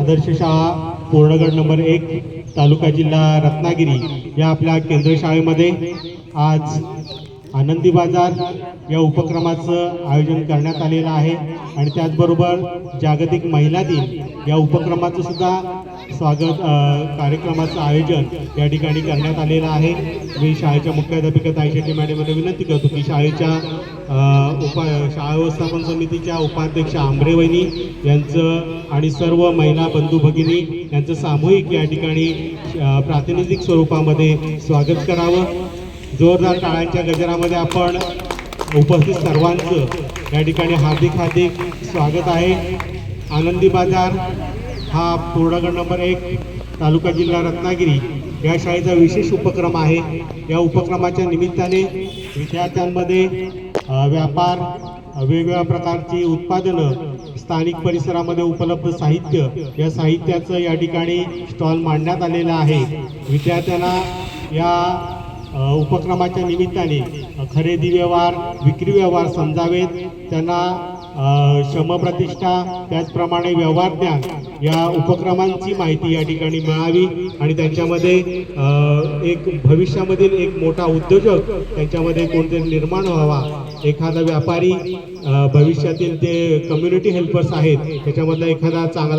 आदर्श शाळा पूर्णगड नंबर 1 तालुका जिल्हा रत्नागिरी या आपल्या केंद्र शाळेमध्ये आज आनंदी बाजार या उपक्रमाचं आयोजन करण्यात आलेलं आहे आणि त्याचबरोबर जागतिक महिला दिन या उपक्रमाचं सुद्धा स्वागत कार्यक्रमाचं आयोजन या ठिकाणी करण्यात आलेलं आहे। मी शाळेच्या मुख्याध्यापिका ताई शेट्टी मॅडमला विनंती करतो की शाळेच्या शाळा व्यवस्थापन समितीच्या उपाध्यक्ष आंबरे वहिनी यांचं आणि सर्व महिला बंधू भगिनी यांचं सामूहिक या ठिकाणी प्रातिनिधिक स्वरूपामध्ये स्वागत करावं। जोरदार टाळ्यांच्या गजरामध्ये आपण उपस्थित सर्वांचं या ठिकाणी हार्दिक स्वागत आहे। आनंदी बाजार हा पूर्णगड नंबर 1 तालुका जिल्हा रत्नागिरी या शाळेचा विशेष उपक्रम आहे। या उपक्रमाच्या निमित्ताने विद्यार्थ्यांमध्ये व्यापार, वेगवेगळ्या प्रकारची उत्पादनं, स्थानिक परिसरामध्ये उपलब्ध साहित्य या साहित्याचं या ठिकाणी स्टॉल मांडण्यात आलेलं आहे। विद्यार्थ्यांना या उपक्रमाच्या निमित्ताने खरेदी व्यवहार, विक्री व्यवहार समजावेत, त्यांना श्रमप्रतिष्ठा त्याचप्रमाणे व्यवहार ज्ञान या उपक्रमांची माहिती या ठिकाणी मिळावी आणि त्यांच्यामध्ये एक भविष्यामधील एक मोठा उद्योजक त्यांच्यामध्ये कोणतरी निर्माण व्हावा। एखादा व्यापारी भविष्यातील ते कम्युनिटी हेल्पर्स आहेत त्याच्यामधला एखादा चांगला